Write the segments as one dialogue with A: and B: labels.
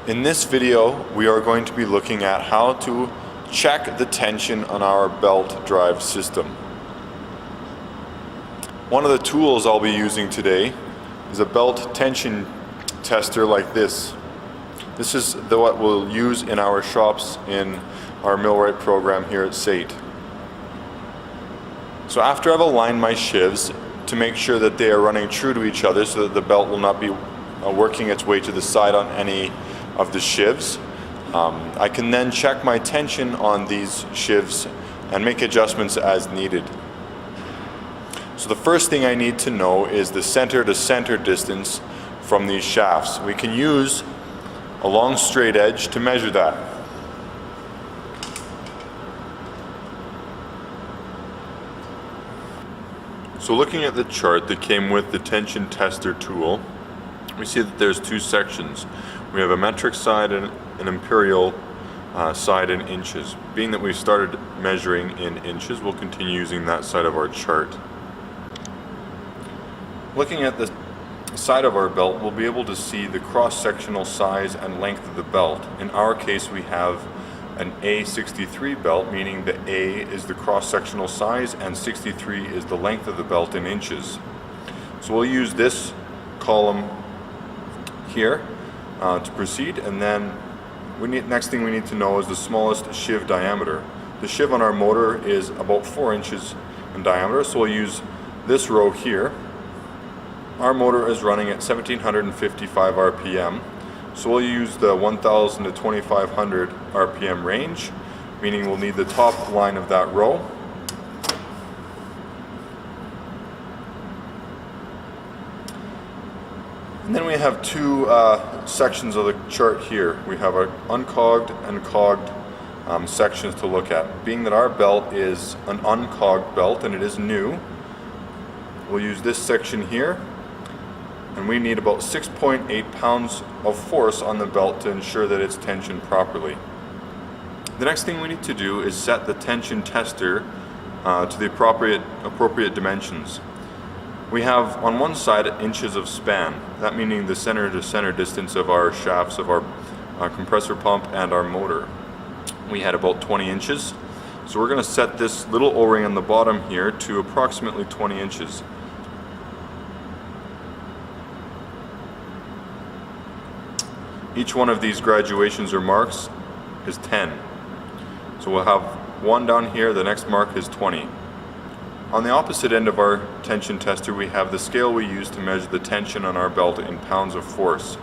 A: In this video, we are going to be looking at how to check the tension on our belt drive system. One of the tools I'll be using today is a belt tension tester like this. This is what we'll use in our shops in our millwright program here at SAIT. So after I've aligned my shivs to make sure that they are running true to each other so that the belt will not be working its way to the side on any of the shivs, I can then check my tension on these shivs and make adjustments as needed. So the first thing I need to know is the center to center distance from these shafts. We can use a long straight edge to measure that. So looking at the chart that came with the tension tester tool, we see that there's two sections. We have a metric side and an imperial side in inches. Being that we started measuring in inches, we'll continue using that side of our chart. Looking at the side of our belt, we'll be able to see the cross-sectional size and length of the belt. In our case, we have an A63 belt, meaning the A is the cross-sectional size and 63 is the length of the belt in inches. So we'll use this column here to proceed, and then next thing we need to know is the smallest shiv diameter. The shiv on our motor is about 4 inches in diameter, so we'll use this row here. Our motor is running at 1755 RPM, so we'll use the 1000 to 2500 RPM range, meaning we'll need the top line of that row. And then we have two sections of the chart here. We have our uncogged and cogged sections to look at. Being that our belt is an uncogged belt and it is new, we'll use this section here, and we need about 6.8 pounds of force on the belt to ensure that it's tensioned properly. The next thing we need to do is set the tension tester to the appropriate dimensions. We have on one side inches of span, that meaning the center to center distance of our shafts of our compressor pump and our motor. We had about 20 inches. So we're going to set this little O-ring on the bottom here to approximately 20 inches. Each one of these graduations or marks is 10. So we'll have one down here, the next mark is 20. On the opposite end of our tension tester, we have the scale we use to measure the tension on our belt in pounds of force.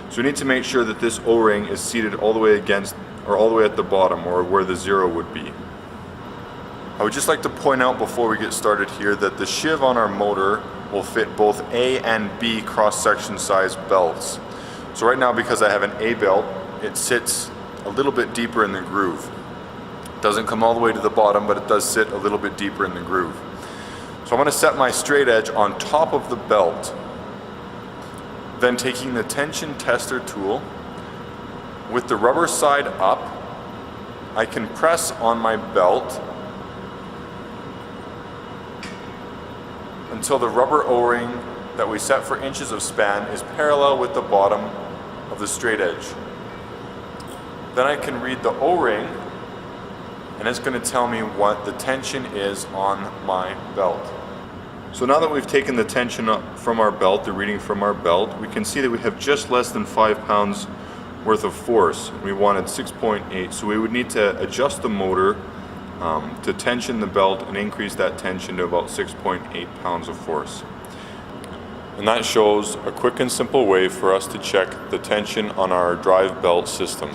A: So we need to make sure that this O-ring is seated all the way against, or all the way at the bottom, or where the zero would be. I would just like to point out before we get started here that the shiv on our motor will fit both A and B cross-section size belts. So right now, because I have an A belt, it sits a little bit deeper in the groove. It doesn't come all the way to the bottom, but it does sit a little bit deeper in the groove. So I'm going to set my straight edge on top of the belt. Then taking the tension tester tool, with the rubber side up, I can press on my belt until the rubber O-ring that we set for inches of span is parallel with the bottom of the straight edge. Then I can read the O-ring, and it's going to tell me what the tension is on my belt. So now that we've taken the tension up from our belt, the reading from our belt, we can see that we have just less than 5 pounds worth of force. We wanted 6.8, so we would need to adjust the motor to tension the belt and increase that tension to about 6.8 pounds of force. And that shows a quick and simple way for us to check the tension on our drive belt system.